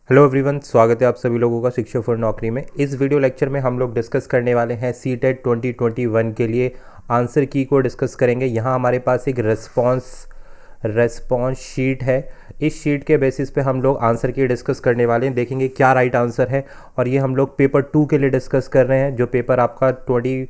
Hello everyone, स्वागत है आप सभी लोगों का शिक्षा फॉर नौकरी में। इस वीडियो लेक्चर में हम लोग डिस्कस करने वाले हैं सीटेट 2021 के लिए आंसर की को डिस्कस करेंगे। यहाँ हमारे पास एक रेस्पॉन्स शीट है। इस शीट के बेसिस पे हम लोग आंसर की डिस्कस करने वाले हैं, देखेंगे क्या राइट आंसर है। और ये हम लोग पेपर 2 के लिए डिस्कस कर रहे हैं, जो पेपर आपका 21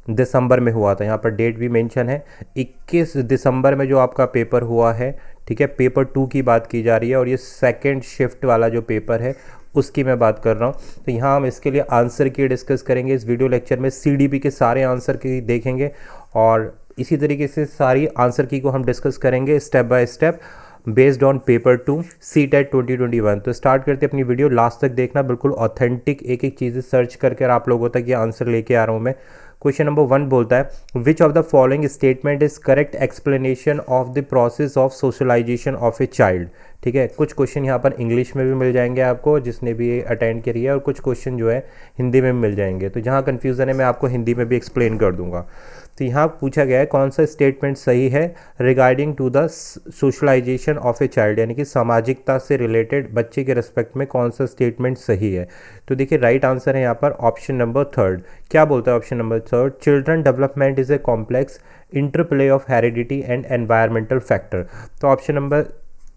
दिसंबर में हुआ था। यहाँ पर डेट भी मेंशन है, 21 दिसंबर में जो आपका पेपर हुआ है। ठीक है, पेपर 2 की बात की जा रही है और ये सेकंड शिफ्ट वाला जो पेपर है उसकी मैं बात कर रहा हूँ। तो यहाँ हम इसके लिए आंसर की डिस्कस करेंगे। इस वीडियो लेक्चर में सीडीपी के सारे आंसर की देखेंगे और इसी तरीके से सारी आंसर की को हम डिस्कस करेंगे step by step based on paper 2 CTET 2021। तो स्टार्ट करते अपनी वीडियो, लास्ट तक देखना, बिल्कुल ऑथेंटिक एक एक चीज़ें सर्च करके आप लोगों तक ये आंसर लेके आ रहा हूँ मैं। क्वेश्चन नंबर 1 बोलता है which of the following statement is correct explanation of the process of socialisation of a child. ठीक है, कुछ क्वेश्चन यहाँ पर इंग्लिश में भी मिल जाएंगे आपको जिसने भी अटेंड करी है, और कुछ क्वेश्चन जो है हिंदी में मिल जाएंगे। तो जहाँ कन्फ्यूज़न है मैं आपको हिंदी में भी एक्सप्लेन कर दूंगा। तो यहाँ पूछा गया है कौन सा स्टेटमेंट सही है regarding to the socialisation of a child, यानी कि सामाजिकता से रिलेटेड बच्चे के रिस्पेक्ट में कौन सा स्टेटमेंट सही है। तो देखिए राइट आंसर है यहाँ पर ऑप्शन नंबर 3। क्या बोलता है option number 3? Children development is a complex interplay of heredity and environmental factor. तो option number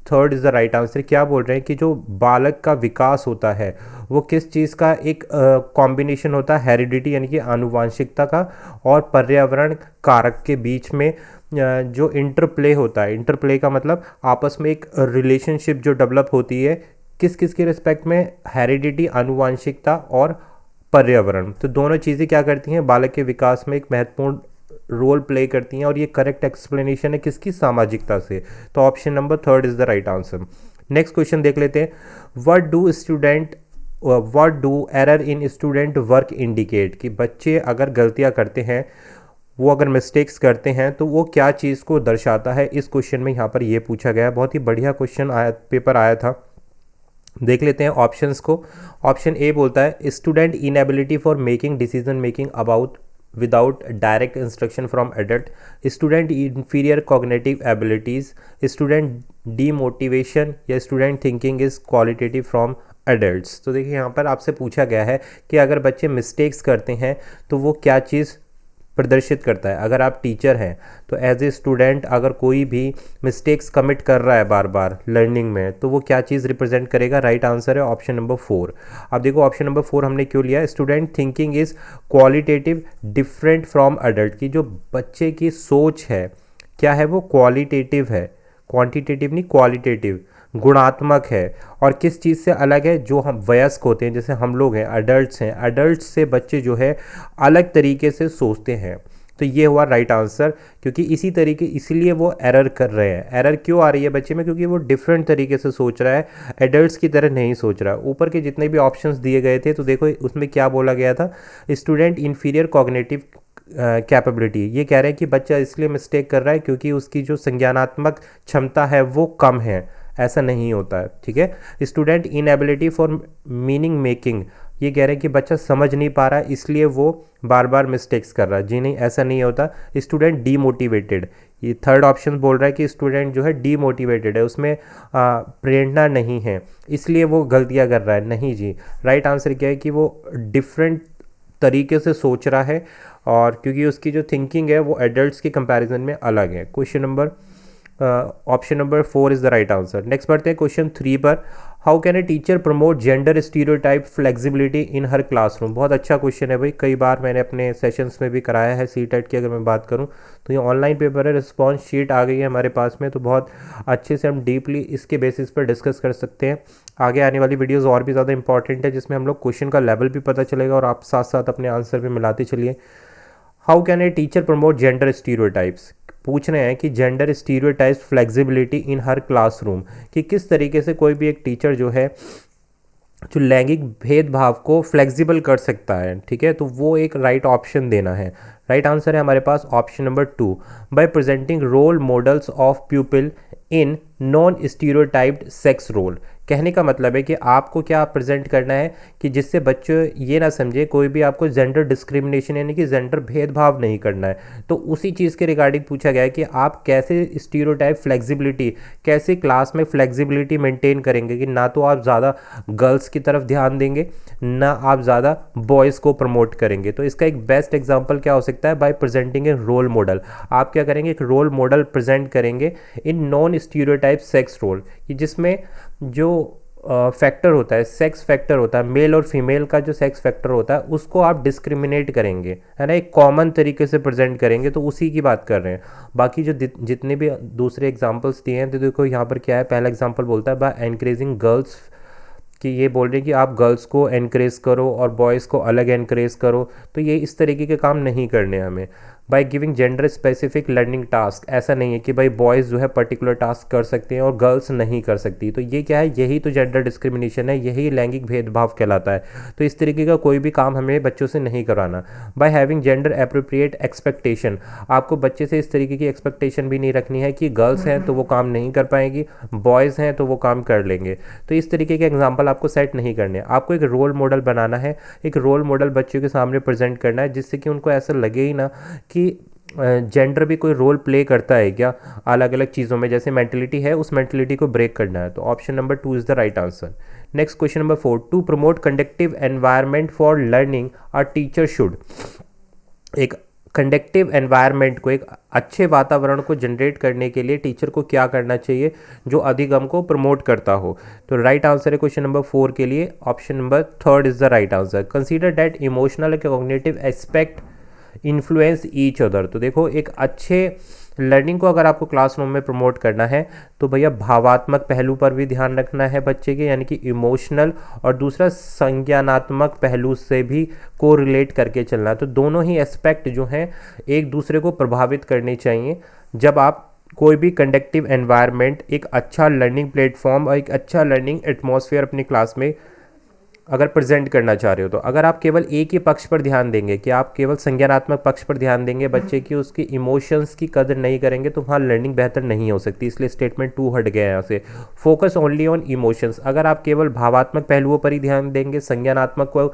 3 is the right answer. क्या बोल रहे हैं कि जो बालक का विकास होता है वो किस चीज़ का एक कॉम्बिनेशन होता है, हेरिडिटी यानी कि आनुवांशिकता का, और पर्यावरण कारक के बीच में जो इंटरप्ले होता है। इंटरप्ले का मतलब आपस में एक रिलेशनशिप जो डेवलप होती है, किस किस के रिस्पेक्ट में? हेरिडिटी, आनुवांशिकता और पर्यावरण। तो दोनों चीज़ें क्या करती हैं, बालक के विकास में एक महत्वपूर्ण रोल प्ले करती हैं, और ये करेक्ट एक्सप्लेनेशन है किसकी? सामाजिकता से। तो option number 3 is the right answer. Next question देख लेते हैं। What do error in student work indicate, कि बच्चे अगर गलतियां करते हैं, वो अगर मिस्टेक्स करते हैं तो वो क्या चीज़ को दर्शाता है। इस क्वेश्चन में यहाँ पर ये पूछा गया है, बहुत ही बढ़िया क्वेश्चन आया, पेपर आया था। देख लेते हैं ऑप्शंस को। ऑप्शन ए बोलता है student inability for making decision making about without direct instruction from adult, student inferior cognitive abilities, student demotivation, या student thinking is qualitative from adults. तो देखिए यहाँ पर आपसे पूछा गया है कि अगर बच्चे मिस्टेक्स करते हैं तो वो क्या चीज़ प्रदर्शित करता है। अगर आप टीचर हैं तो एज ए स्टूडेंट अगर कोई भी मिस्टेक्स कमिट कर रहा है बार बार लर्निंग में, तो वो क्या चीज़ रिप्रेजेंट करेगा? राइट आंसर है ऑप्शन नंबर 4। अब देखो ऑप्शन नंबर 4 हमने क्यों लिया? Student thinking is qualitative different from adult, की जो बच्चे की सोच है क्या है, वो क्वालिटेटिव है, क्वांटिटेटिव नहीं, क्वालिटेटिव, गुणात्मक है। और किस चीज़ से अलग है? जो हम वयस्क होते हैं, जैसे हम लोग हैं, अडल्ट्स हैं, अडल्ट्स से बच्चे जो है अलग तरीके से सोचते हैं। तो ये हुआ राइट आंसर, क्योंकि इसी तरीके, इसीलिए वो एरर कर रहे हैं। एरर क्यों आ रही है बच्चे में? क्योंकि वो डिफरेंट तरीके से सोच रहा है, एडल्ट्स की तरह नहीं सोच रहा है। ऊपर के जितने भी ऑप्शंस दिए गए थे तो देखो उसमें क्या बोला गया था, स्टूडेंट इन्फीरियर कॉग्निटिव कैपेबिलिटी। ये कह रहे हैं कि बच्चा इसलिए मिस्टेक कर रहा है क्योंकि उसकी जो संज्ञानात्मक क्षमता है वो कम है। ऐसा नहीं होता है, ठीक है। Student inability for meaning making, ये कह रहे हैं कि बच्चा समझ नहीं पा रहा है इसलिए वो बार बार मिस्टेक्स कर रहा है। जी नहीं, ऐसा नहीं होता। स्टूडेंट डीमोटिवेटेड, ये थर्ड ऑप्शन बोल रहा है कि स्टूडेंट जो है डीमोटिवेटेड है, उसमें प्रेरणा नहीं है इसलिए वो गलतियां कर रहा है। नहीं जी, राइट आंसर क्या है कि वो डिफरेंट तरीके से सोच रहा है, और क्योंकि उसकी जो थिंकिंग है वो एडल्ट्स के कंपैरिजन में अलग है। Question number option number 4 is the right answer. Next बढ़ते हैं क्वेश्चन 3 पर। How can a teacher promote gender stereotype flexibility in her classroom. बहुत अच्छा क्वेश्चन है भाई, कई बार मैंने अपने सेशंस में भी कराया है। सीटेट की अगर मैं बात करूं तो ये ऑनलाइन पेपर है, रिस्पॉन्स शीट आ गई है हमारे पास में, तो बहुत अच्छे से हम डीपली इसके बेसिस पर डिस्कस कर सकते हैं। आगे आने वाली वीडियोज़ और भी ज़्यादा इंपॉर्टेंट है, जिसमें हम लोग क्वेश्चन का लेवल भी पता चलेगा और आप साथ साथ अपने आंसर भी मिलाते चलिए। How can a teacher promote gender stereotypes, पूछ रहे हैं कि जेंडर स्टीरियोटाइप्स फ्लेक्सिबिलिटी इन हर क्लासरूम, कि किस तरीके से कोई भी एक टीचर जो है जो लैंगिक भेदभाव को फ्लेक्सिबल कर सकता है। ठीक है, तो वो एक राइट ऑप्शन देना है। राइट आंसर है हमारे पास option number 2, by presenting role models of people in non stereotyped sex role. कहने का मतलब है कि आपको क्या प्रेजेंट करना है कि जिससे बच्चे ये ना समझे, कोई भी आपको जेंडर डिस्क्रिमिनेशन यानी कि जेंडर भेदभाव नहीं करना है। तो उसी चीज़ के रिगार्डिंग पूछा गया है कि आप कैसे स्टीरियोटाइप फ्लेक्सिबिलिटी, कैसे क्लास में फ्लेक्सिबिलिटी मेंटेन करेंगे कि ना तो आप ज़्यादा गर्ल्स की तरफ ध्यान देंगे, ना आप ज़्यादा बॉयज़ को प्रमोट करेंगे। तो इसका एक बेस्ट एग्जाम्पल क्या हो सकता है, by presenting a role model. आप क्या करेंगे, एक रोल मॉडल प्रेजेंट करेंगे in non stereotype sex role, कि जिसमें जो फैक्टर होता है, सेक्स फैक्टर होता है, मेल और फीमेल का जो सेक्स फैक्टर होता है उसको आप डिस्क्रिमिनेट करेंगे, है ना, एक कॉमन तरीके से प्रेजेंट करेंगे। तो उसी की बात कर रहे हैं। बाकी जो जितने भी दूसरे एग्जांपल्स दिए हैं, तो देखो यहाँ पर क्या है, पहला एग्जांपल बोलता है बाय एनकरेजिंग गर्ल्स, कि ये बोल रहे हैं कि आप गर्ल्स को एनकरेज करो और बॉयज़ को अलग एनकरेज करो। तो ये इस तरीके के काम नहीं करने हमें। By giving gender specific learning task, ऐसा नहीं है कि भाई बॉयज़ जो है पर्टिकुलर टास्क कर सकते हैं और गर्ल्स नहीं कर सकती। तो ये क्या है, यही तो जेंडर डिस्क्रिमिनेशन है, यही लैंगिक भेदभाव कहलाता है। तो इस तरीके का कोई भी काम हमें बच्चों से नहीं करवाना। By having gender appropriate expectation, आपको बच्चे से इस तरीके की एक्सपेक्टेशन भी नहीं रखनी है कि गर्ल्स हैं तो वो काम नहीं कर पाएंगी, बॉयज़ हैं तो वो काम कर लेंगे। तो इस तरीके के एग्जाम्पल आपको सेट नहीं करने। आपको एक रोल मॉडल बनाना है, एक रोल मॉडल बच्चों के सामने प्रेजेंट करना है, जिससे कि उनको ऐसा लगे ही ना कि जेंडर भी कोई रोल प्ले करता है क्या अलग अलग चीज़ों में, जैसे मेंटलिटी है उस मेंटलिटी को ब्रेक करना है। तो option number 2 is the right answer. Next question number 4, to promote conductive environment for learning a teacher should, एक कंडक्टिव एनवायरनमेंट को, एक अच्छे वातावरण को जनरेट करने के लिए टीचर को क्या करना चाहिए जो अधिगम को प्रमोट करता हो। तो राइट आंसर है क्वेश्चन नंबर 4 के लिए option number 3 is the right answer. Consider that emotional and cognitive aspect influence each other. तो देखो, एक अच्छे लर्निंग को अगर आपको क्लासरूम में प्रमोट करना है तो भैया भावात्मक पहलू पर भी ध्यान रखना है बच्चे के, यानी कि इमोशनल, और दूसरा संज्ञानात्मक पहलू से भी को रिलेट करके चलना है। तो दोनों ही एस्पेक्ट जो हैं एक दूसरे को प्रभावित करने चाहिए जब आप कोई भी कंडक्टिव एनवायरनमेंट, एक अच्छा लर्निंग प्लेटफॉर्म और एक अच्छा लर्निंग एटमॉस्फेयर अपनी क्लास में अगर प्रेजेंट करना चाह रहे हो। तो अगर आप केवल एक ही पक्ष पर ध्यान देंगे, कि आप केवल संज्ञानात्मक पक्ष पर ध्यान देंगे, बच्चे की उसकी इमोशंस की कदर नहीं करेंगे, तो वहाँ लर्निंग बेहतर नहीं हो सकती। इसलिए स्टेटमेंट 2 हट गया यहाँ से। फोकस ओनली ऑन इमोशंस, अगर आप केवल भावात्मक पहलुओं पर ही ध्यान देंगे, संज्ञानात्मक को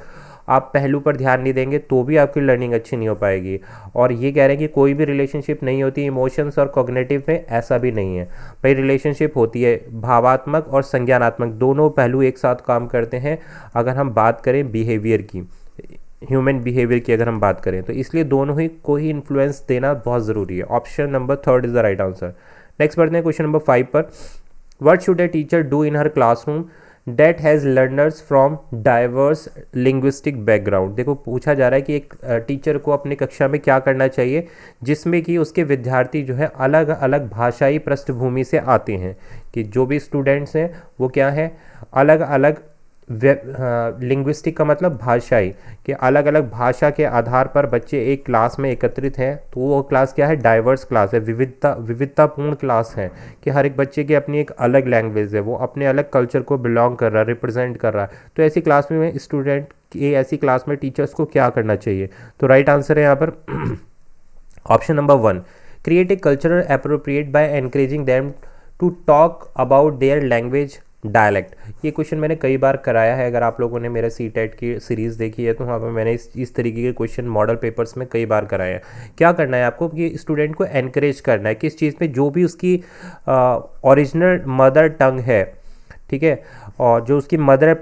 आप पहलू पर ध्यान नहीं देंगे, तो भी आपकी लर्निंग अच्छी नहीं हो पाएगी। और ये कह रहे हैं कि कोई भी रिलेशनशिप नहीं होती इमोशंस और कॉग्निटिव में, ऐसा भी नहीं है भाई। रिलेशनशिप होती है, भावात्मक और संज्ञानात्मक दोनों पहलू एक साथ काम करते हैं। अगर हम बात करें बिहेवियर की, ह्यूमन बिहेवियर की अगर हम बात करें, तो इसलिए दोनों ही को ही इन्फ्लुएंस देना बहुत ज़रूरी है। Option number 3 is the right answer. Next बढ़ते हैं क्वेश्चन नंबर 5 पर। What should a teacher do in her classroom that has learners from diverse linguistic background. देखो, पूछा जा रहा है कि एक टीचर को अपनी कक्षा में क्या करना चाहिए जिसमें कि उसके विद्यार्थी जो है अलग अलग भाषाई पृष्ठभूमि से आते हैं, कि जो भी स्टूडेंट्स हैं वो क्या है, अलग अलग लिंग्विस्टिक का मतलब भाषाई, कि अलग अलग भाषा के आधार पर बच्चे एक क्लास में एकत्रित हैं। तो वो क्लास क्या है, डाइवर्स क्लास है, विविधतापूर्ण क्लास है, कि हर एक बच्चे की अपनी एक अलग लैंग्वेज है, वो अपने अलग कल्चर को बिलोंग कर रहा है, रिप्रेजेंट कर रहा है। तो ऐसी क्लास में स्टूडेंट की, ऐसी क्लास में टीचर्स को क्या करना चाहिए। तो राइट आंसर है यहाँ पर option number 1, create a cultural appropriate by encouraging them to talk about their language dialect. ये क्वेश्चन मैंने कई बार कराया है, अगर आप लोगों ने मेरे CTET की सीरीज़ देखी है तो वहाँ पर मैंने इस तरीके के क्वेश्चन मॉडल पेपर्स में कई बार कराया है। क्या करना है आपको कि स्टूडेंट को एनकरेज करना है किस चीज़ में, जो भी उसकी ओरिजिनल मदर टंग है, ठीक है, और जो उसकी मदर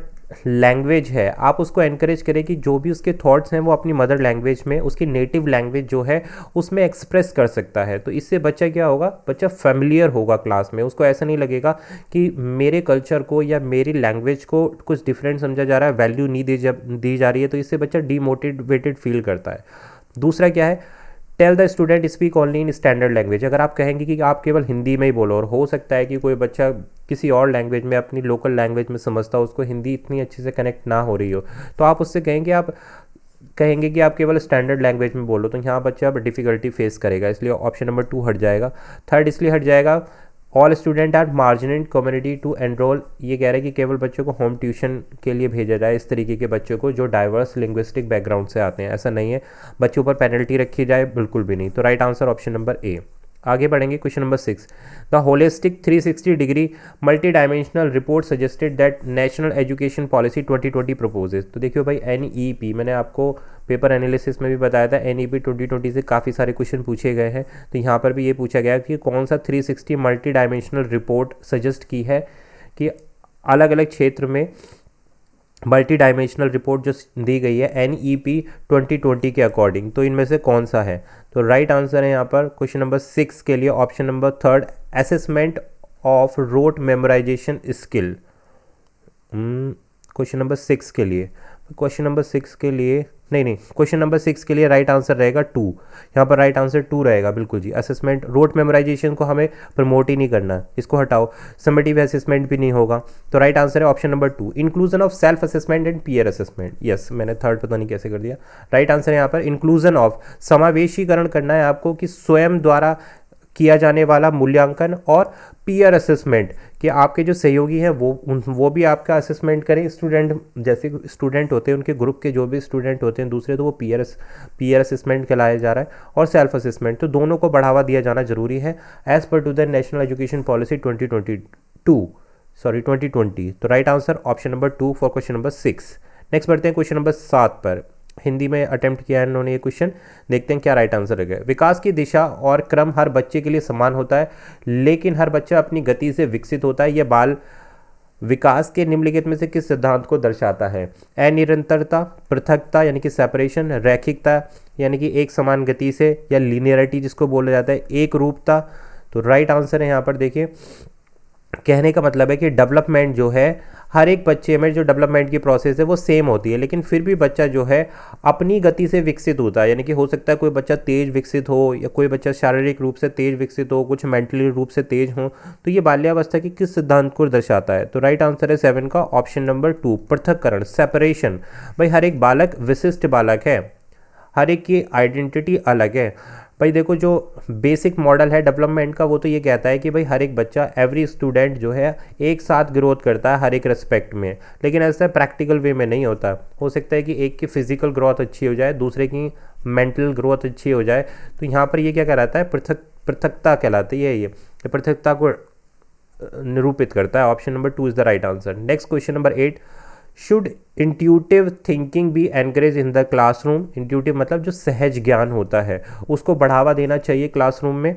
लैंग्वेज है, आप उसको एनकरेज करें कि जो भी उसके थॉट्स हैं वो अपनी मदर लैंग्वेज में, उसकी नेटिव लैंग्वेज जो है उसमें एक्सप्रेस कर सकता है। तो इससे बच्चा क्या होगा, बच्चा फेमिलियर होगा क्लास में, उसको ऐसा नहीं लगेगा कि मेरे कल्चर को या मेरी लैंग्वेज को कुछ डिफरेंट समझा जा रहा है, वैल्यू नहीं दी जा रही है। तो इससे बच्चा डीमोटिवेटेड फील करता है। दूसरा क्या है, tell the student speak only in standard language. अगर आप कहेंगे कि आप केवल हिंदी में ही बोलो, और हो सकता है कि कोई बच्चा किसी और लैंग्वेज में, अपनी लोकल लैंग्वेज में समझता हो, उसको हिंदी इतनी अच्छे से कनेक्ट ना हो रही हो, तो आप उससे कहेंगे कि आप केवल स्टैंडर्ड लैंग्वेज में बोलो, तो यहाँ बच्चा अब डिफ़िकल्टी फेस करेगा। इसलिए ऑप्शन नंबर 2 हट जाएगा। 3 इसलिए हट जाएगा all student are marginal community to enrol, ये कह रहे हैं कि केवल बच्चों को होम ट्यूशन के लिए भेजा जाए इस तरीके के बच्चों को जो डाइवर्स लिंग्विस्टिक बैकग्राउंड से आते हैं। ऐसा नहीं है, बच्चों पर पेनल्टी रखी जाए, बिल्कुल भी नहीं। तो right answer option number A. आगे बढ़ेंगे, question number 6। The holistic 360 degree multi dimensional report suggested that national education policy 2020 proposes. तो देखियो भाई, NEP मैंने आपको पेपर एनालिसिस में भी बताया था, NEP 2020 से काफ़ी सारे क्वेश्चन पूछे गए हैं। तो यहाँ पर भी ये पूछा गया कि कौन सा 360 मल्टी डायमेंशनल रिपोर्ट सजेस्ट की है कि अलग अलग क्षेत्र में मल्टी डायमेंशनल रिपोर्ट जो दी गई है NEP 2020 के अकॉर्डिंग, तो इनमें से कौन सा है। तो राइट आंसर है यहाँ पर क्वेश्चन नंबर 6 के लिए option number 3, assessment of rote memorisation skill. Question number 6 के लिए, क्वेश्चन नंबर 6 के लिए नहीं, क्वेश्चन नंबर 6 के लिए राइट आंसर रहेगा 2। यहाँ पर राइट आंसर 2 रहेगा, बिल्कुल जी। असेसमेंट, रोट मेमोराइजेशन को हमें प्रमोट ही नहीं करना, इसको हटाओ। समेटिव असेसमेंट भी नहीं होगा, तो राइट आंसर है option number 2, inclusion of self assessment and peer assessment. Yes, मैंने थर्ड पता नहीं कैसे कर दिया। राइट आंसर है यहाँ पर इंक्लूजन ऑफ, समावेशीकरण करना है आपको कि स्वयं द्वारा किया जाने वाला मूल्यांकन, और पीयर असेसमेंट कि आपके जो सहयोगी हैं वो भी आपका असेसमेंट करें। स्टूडेंट, जैसे स्टूडेंट होते हैं उनके ग्रुप के जो भी स्टूडेंट होते हैं दूसरे, तो वो पीयर असेसमेंट कहलाया जा रहा है, और सेल्फ असेसमेंट, तो दोनों को बढ़ावा दिया जाना जरूरी है as per to the national education policy 2020। तो right answer option number 2 for question number 6। Next बढ़ते हैं क्वेश्चन नंबर 7 पर। हिंदी में अटेम्प्ट किया है इन्होंने ये क्वेश्चन, देखते हैं क्या राइट आंसर है। विकास की दिशा और क्रम हर बच्चे के लिए समान होता है, लेकिन हर बच्चा अपनी गति से विकसित होता है। यह बाल विकास के निम्नलिखित में से किस सिद्धांत को दर्शाता है। अनिरंतरता, पृथकता यानी कि सेपरेशन, रैखिकता यानी कि एक समान गति से, या लीनियरिटी जिसको बोला जाता है, एक रूपता। तो राइट आंसर है यहाँ पर देखिए, कहने का मतलब है कि डेवलपमेंट जो है हर एक बच्चे में, जो डेवलपमेंट की प्रोसेस है वो सेम होती है, लेकिन फिर भी बच्चा जो है अपनी गति से विकसित होता है। यानी कि हो सकता है कोई बच्चा तेज विकसित हो, या कोई बच्चा शारीरिक रूप से तेज विकसित हो, कुछ मेंटली रूप से तेज हो। तो ये बाल्यावस्था की किस सिद्धांत को दर्शाता है। तो राइट आंसर है 7 का ऑप्शन नंबर 2, पृथक्करण, सेपरेशन। भाई हर एक बालक विशिष्ट बालक है, हर एक की आइडेंटिटी अलग है। भाई देखो, जो बेसिक मॉडल है डेवलपमेंट का वो तो ये कहता है कि भाई हर एक बच्चा, एवरी स्टूडेंट जो है एक साथ ग्रोथ करता है हर एक रेस्पेक्ट में, लेकिन ऐसा प्रैक्टिकल वे में नहीं होता। हो सकता है कि एक की फिजिकल ग्रोथ अच्छी हो जाए, दूसरे की मेंटल ग्रोथ अच्छी हो जाए। तो यहाँ पर ये क्या कहलाता है, पृथकता कहलाती है। ये पृथकता को निरूपित करता है। Option number 2 is the right answer. Next question number 8, should intuitive thinking be encourage in the classroom. Intuitive मतलब जो सहज ज्ञान होता है उसको बढ़ावा देना चाहिए क्लासरूम में।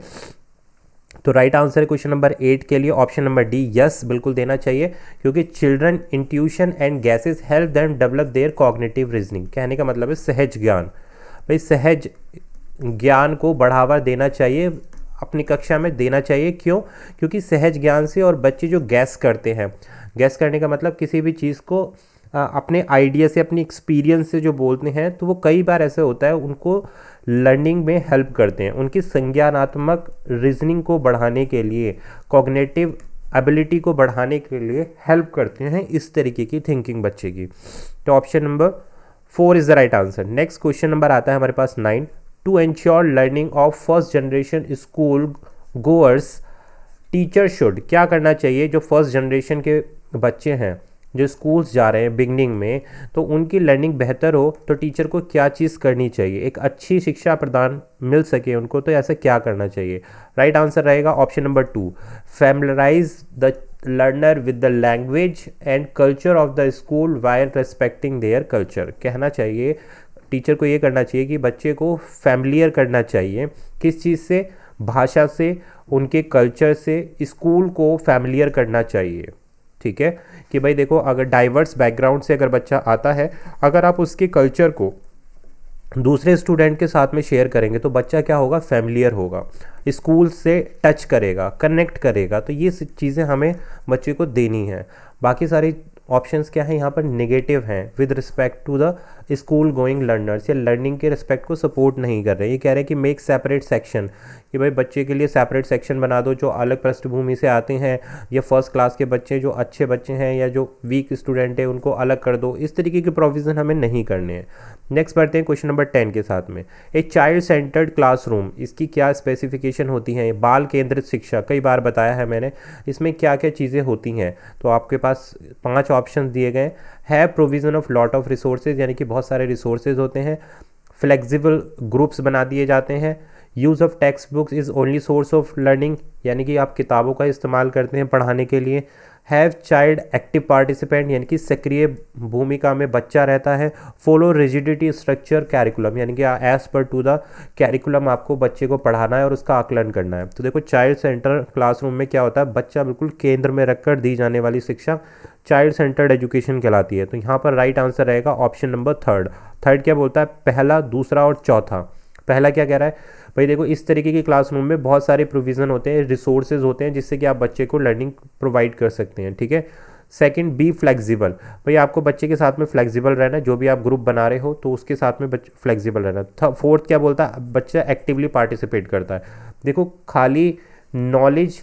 तो राइट आंसर है क्वेश्चन नंबर 8 के लिए ऑप्शन नंबर डी, यस, बिल्कुल देना चाहिए, क्योंकि children intuition and gases help them develop their cognitive reasoning. कहने का मतलब है सहज ज्ञान। भाई सहज ज्ञान को बढ़ावा देना चाहिए, अपनी कक्षा में देना चाहिए। क्यों? क्योंकि सहज ज्ञान से और बच्चे जो गैस करते हैं, गैस करने का मतलब किसी भी चीज़ को अपने आइडिया से, अपनी एक्सपीरियंस से जो बोलते हैं, तो वो कई बार ऐसे होता है उनको लर्निंग में हेल्प करते हैं, उनकी संज्ञानात्मक रीजनिंग को बढ़ाने के लिए, कॉग्निटिव एबिलिटी को बढ़ाने के लिए हेल्प करते हैं इस तरीके की थिंकिंग बच्चे की। तो option number 4 is the right answer. Next question number आता है हमारे पास 9, to ensure learning of first generation school goers teacher should. क्या करना चाहिए जो फर्स्ट जनरेशन के बच्चे हैं जो स्कूल्स जा रहे हैं बिगनिंग में, तो उनकी लर्निंग बेहतर हो तो टीचर को क्या चीज़ करनी चाहिए, एक अच्छी शिक्षा प्रदान मिल सके उनको, तो ऐसा क्या करना चाहिए। राइट आंसर रहेगा option number 2, familiarise the learner with the language and culture of the school while respecting their culture. कहना चाहिए टीचर को ये करना चाहिए कि बच्चे को फैमिलियर करना चाहिए, किस चीज़ से, भाषा से, उनके कल्चर से, स्कूल को फैमिलियर करना चाहिए। ठीक है कि भाई देखो, अगर डाइवर्स बैकग्राउंड से अगर बच्चा आता है, अगर आप उसके कल्चर को दूसरे स्टूडेंट के साथ में शेयर करेंगे तो बच्चा क्या होगा, फैमिलियर होगा, स्कूल से टच करेगा, कनेक्ट करेगा। तो ये चीज़ें हमें बच्चे को देनी है। बाकी सारी ऑप्शंस क्या है यहाँ पर, नेगेटिव हैं with respect to the school going learners, या लर्निंग के रिस्पेक्ट को सपोर्ट नहीं कर रहे। ये कह रहे हैं कि मेक सेपरेट सेक्शन, कि भाई बच्चे के लिए सेपरेट सेक्शन बना दो जो अलग पृष्ठभूमि से आते हैं, या फर्स्ट क्लास के बच्चे जो अच्छे बच्चे हैं या जो वीक स्टूडेंट है उनको अलग कर दो। इस तरीके के प्रोविज़न हमें नहीं करने हैं। नेक्स्ट बढ़ते हैं क्वेश्चन नंबर 10 के साथ में। ए चाइल्ड सेंटर्ड क्लासरूम, इसकी क्या स्पेसिफिकेशन होती हैं? बाल केंद्रित शिक्षा, कई बार बताया है मैंने, इसमें क्या क्या चीज़ें होती हैं। तो आपके पास 5 ऑप्शन दिए गए हैं। Provision of lot of resources, यानी कि बहुत सारे रिसोर्सेज होते हैं। फ्लेक्सिबल ग्रुप्स बना दिए जाते हैं। Use of text books is only source of learning, यानी कि आप किताबों का इस्तेमाल करते हैं पढ़ाने के लिए। हैव चाइल्ड एक्टिव पार्टिसिपेंट, यानी कि सक्रिय भूमिका में बच्चा रहता है। फॉलो रिजिडिटी स्ट्रक्चर कैरिकुलम, यानी कि as per to the curriculum आपको बच्चे को पढ़ाना है और उसका आकलन करना है। तो देखो चाइल्ड सेंटर क्लासरूम में क्या होता है, बच्चा बिल्कुल केंद्र में रखकर दी जाने वाली शिक्षा चाइल्ड सेंटर्ड एजुकेशन कहलाती है। तो यहाँ पर राइट आंसर रहेगा ऑप्शन नंबर थर्ड क्या बोलता है, पहला, दूसरा और चौथा। पहला क्या कह रहा है भाई, देखो इस तरीके की क्लासरूम में बहुत सारे प्रोविज़न होते हैं, रिसोर्सेज होते हैं जिससे कि आप बच्चे को लर्निंग प्रोवाइड कर सकते हैं। ठीक है। सेकंड, बी फ्लेक्सिबल, भाई आपको बच्चे के साथ में फ्लेक्सिबल रहना है, जो भी आप ग्रुप बना रहे हो तो उसके साथ में फ्लेक्सिबल रहना। फोर्थ क्या बोलता है, बच्चा एक्टिवली पार्टिसिपेट करता है। देखो खाली नॉलेज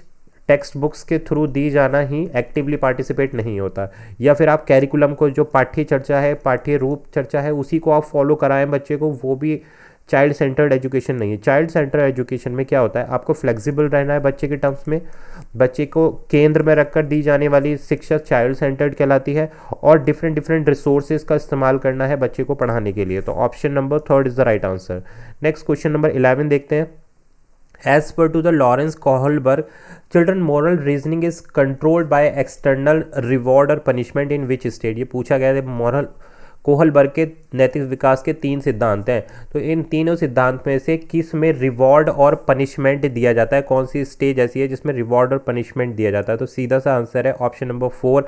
टेक्स्ट बुक्स के थ्रू दी जाना ही एक्टिवली पार्टिसिपेट नहीं होता, या फिर आप कैरिकुलम को, जो पाठ्य चर्चा है, पाठ्य रूप चर्चा है, उसी को आप फॉलो कराएं बच्चे को, वो भी चाइल्ड सेंटर्ड एजुकेशन नहीं है। चाइल्ड सेंटर्ड एजुकेशन में क्या होता है, आपको फ्लेक्सिबल रहना है बच्चे के टर्म्स में, बच्चे को केंद्र में रखकर दी जाने वाली शिक्षा चाइल्ड सेंटर्ड कहलाती है, और डिफरेंट रिसोर्सेज का इस्तेमाल करना है बच्चे को पढ़ाने के लिए। तो option number 3 is the right answer. Next question number 11 देखते हैं। As per to the Lawrence Kohlberg, children moral reasoning is controlled by external reward or punishment in which state? ये पूछा गया है। मॉरल कोहलबर्ग के नैतिक विकास के 3 सिद्धांत हैं, तो इन तीनों सिद्धांत में से किस में रिवॉर्ड और पनिशमेंट दिया जाता है? कौन सी स्टेज ऐसी है जिसमें रिवॉर्ड और पनिशमेंट दिया जाता है? तो सीधा सा आंसर है option number 4,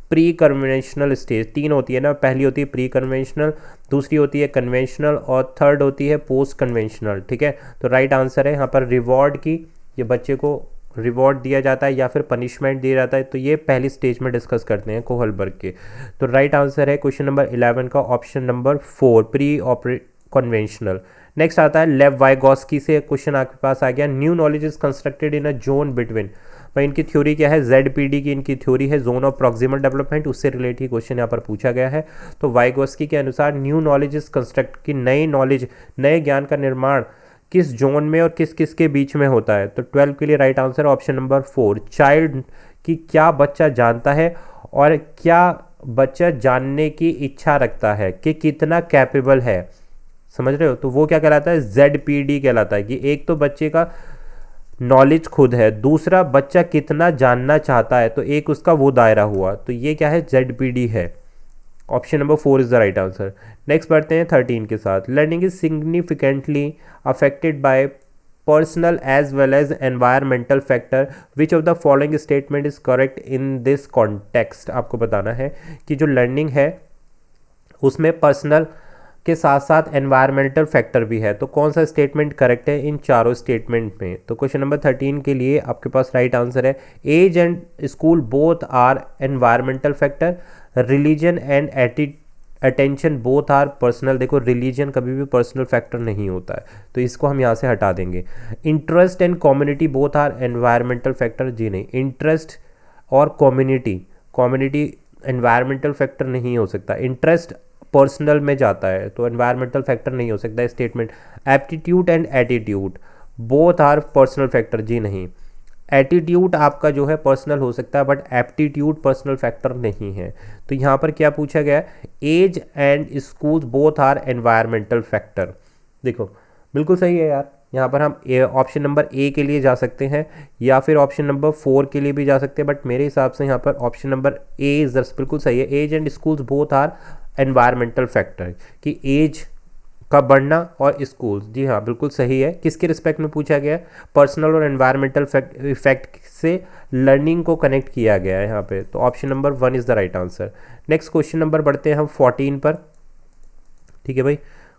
pre conventional stage. 3 होती है ना, पहली होती है प्री कन्वेंशनल, दूसरी होती है कन्वेंशनल, और थर्ड होती है पोस्ट कन्वेंशनल। ठीक है। तो राइट आंसर है यहाँ पर रिवॉर्ड की, ये बच्चे को रिवॉर्ड दिया जाता है या फिर पनिशमेंट दिया जाता है, तो ये पहली स्टेज में डिस्कस करते हैं कोहलबर्ग के। तो राइट आंसर है क्वेश्चन नंबर 11 का option number 4, pre conventional. Next आता है लेव वाइगोस्की से क्वेश्चन आपके पास आ गया। New knowledge is constructed in a zone between, भाई इनकी थ्योरी क्या है, ZPD की इनकी थ्योरी है, जोन ऑफ प्रॉक्सिमल डेवलपमेंट, उससे रिलेटेड क्वेश्चन यहाँ पर पूछा गया है। तो वाइगोस्की के अनुसार न्यू नॉलेज इज कंस्ट्रक्ट की नई नॉलेज, नए ज्ञान का निर्माण किस जोन में और किस किस के बीच में होता है? तो 12 के लिए right answer option number 4, child की क्या बच्चा जानता है और क्या बच्चा जानने की इच्छा रखता है, कि कितना कैपेबल है, समझ रहे हो? तो वो क्या कहलाता है, ZPD कहलाता है, कि एक तो बच्चे का नॉलेज खुद है, दूसरा बच्चा कितना जानना चाहता है, तो एक उसका वो दायरा हुआ, तो ये क्या है, ZPD है। Option number 4 is the right answer. Next बढ़ते हैं 13 के साथ। Learning is significantly affected by personal as well as environmental factor, which of the following statement is correct in this context? आपको बताना है कि जो लर्निंग है उसमें पर्सनल के साथ साथ एनवायरमेंटल फैक्टर भी है, तो कौन सा स्टेटमेंट करेक्ट है इन चारों स्टेटमेंट में? तो क्वेश्चन नंबर 13 के लिए आपके पास राइट आंसर है age and school both are environmental factor, religion and attention both are personal. देखो रिलीजन कभी भी पर्सनल फैक्टर नहीं होता है, तो इसको हम यहाँ से हटा देंगे। Interest and community both are environmental factor, जी नहीं, इंटरेस्ट और कम्युनिटी एनवायरमेंटल फैक्टर नहीं हो सकता, इंटरेस्ट पर्सनल में जाता है, तो एनवायरमेंटल फैक्टर नहीं हो सकता statement. Aptitude and attitude both are personal factor, जी नहीं, एटीट्यूड आपका जो है पर्सनल हो सकता है, बट एप्टीट्यूड पर्सनल फैक्टर नहीं है। तो यहाँ पर क्या पूछा गया, age and schools both are environmental factor. देखो बिल्कुल सही है यार, यहाँ पर हम ऑप्शन नंबर ए के लिए जा सकते हैं या फिर ऑप्शन नंबर 4 के लिए भी जा सकते हैं, बट मेरे हिसाब से यहाँ पर ऑप्शन नंबर ए इज बिल्कुल सही है। Age and schools both are environmental factor, कि एज का बढ़ना और स्कूल्स, जी हाँ बिल्कुल सही है। किसके रिस्पेक्ट में पूछा गया है, पर्सनल और एनवायरमेंटल इफेक्ट से लर्निंग को कनेक्ट किया गया है यहाँ पे, तो option number 1 is the right answer. Next question number बढ़ते हैं हम 14 पर। ठीक है भाई,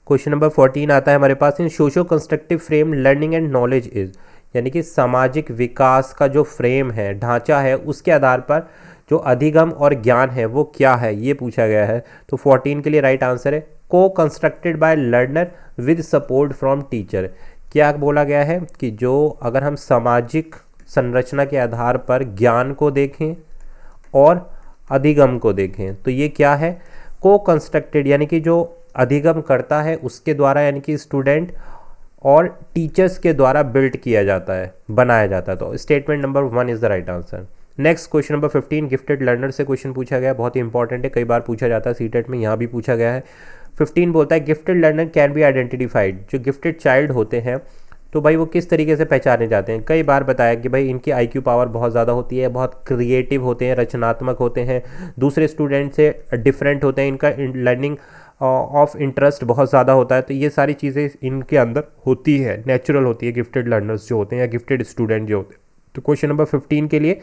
क्वेश्चन नंबर 14 आता है हमारे पास, in socio constructive frame learning and knowledge is, यानी कि सामाजिक विकास का जो फ्रेम है, ढांचा है, उसके आधार पर जो अधिगम और ज्ञान है वो क्या है, ये पूछा गया है। तो 14 के लिए राइट आंसर है को constructed by learner with support from teacher. क्या बोला गया है कि जो अगर हम सामाजिक संरचना के आधार पर ज्ञान को देखें और अधिगम को देखें तो ये क्या है, को कंस्ट्रक्टेड, यानी कि जो अधिगम करता है उसके द्वारा, यानी कि स्टूडेंट और टीचर्स के द्वारा बिल्ड किया जाता है, बनाया जाता है। तो statement number 1 is the right answer. Next question number 15 gifted learner से क्वेश्चन पूछा गया है, बहुत ही इंपॉर्टेंट है, कई बार पूछा जाता है सीटेट में, यहाँ भी पूछा गया है। 15 बोलता है gifted learner can be identified. जो गिफ्टेड चाइल्ड होते हैं तो भाई वो किस तरीके से पहचाने जाते हैं। कई बार बताया कि भाई इनकी IQ पावर बहुत ज़्यादा होती है, बहुत क्रिएटिव होते हैं, रचनात्मक होते हैं, दूसरे स्टूडेंट से डिफरेंट होते हैं, इनका लर्निंग ऑफ इंटरेस्ट बहुत ज़्यादा होता है। तो ये सारी चीज़ें इनके अंदर होती है, नेचुरल होती है गिफ्टेड लर्नर्स जो होते हैं या गिफ्टेड स्टूडेंट जो होते हैं। तो क्वेश्चन नंबर 15 के लिए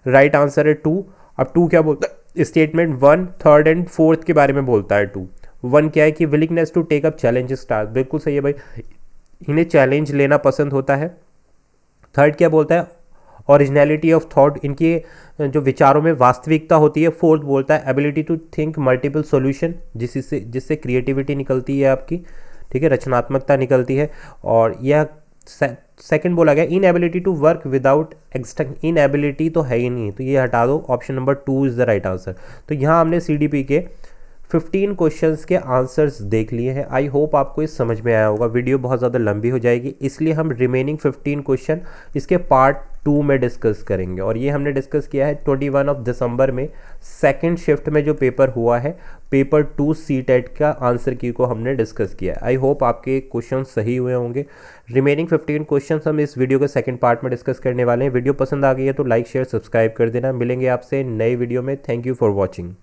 राइट आंसर है 2। अब 2 क्या बोलता है, स्टेटमेंट 1 3rd एंड 4th के बारे में बोलता है। 1 क्या है कि willingness to take up challenges task, बिल्कुल सही है भाई, इन्हें चैलेंज लेना पसंद होता है। 3rd क्या बोलता है, ओरिजिनलिटी ऑफ थॉट, इनकी जो विचारों में वास्तविकता होती है। 4th बोलता है ability to think multiple solution, जिससे क्रिएटिविटी निकलती है आपकी, ठीक है, रचनात्मकता निकलती है। और यह सेकंड बोला गया inability to work without extent, inability तो है ही नहीं, तो ये हटा दो, option number 2 is the right answer. तो यहाँ हमने CDP के 15 क्वेश्चंस के आंसर्स देख लिए हैं। आई होप आपको ये समझ में आया होगा। वीडियो बहुत ज़्यादा लंबी हो जाएगी, इसलिए हम रिमेनिंग 15 क्वेश्चन इसके पार्ट 2 में डिस्कस करेंगे। और ये हमने डिस्कस किया है 21 दिसंबर में सेकंड शिफ्ट में जो पेपर हुआ है, पेपर 2 CTET का आंसर की को हमने डिस्कस किया है। आई होप आपके क्वेश्चन सही हुए होंगे। रिमेनिंग 15 क्वेश्चन हम इस वीडियो के सेकंड पार्ट में डिस्कस करने वाले हैं। वीडियो पसंद आ गई है तो लाइक शेयर सब्सक्राइब कर देना। मिलेंगे आपसे नई वीडियो में। Thank you for watching.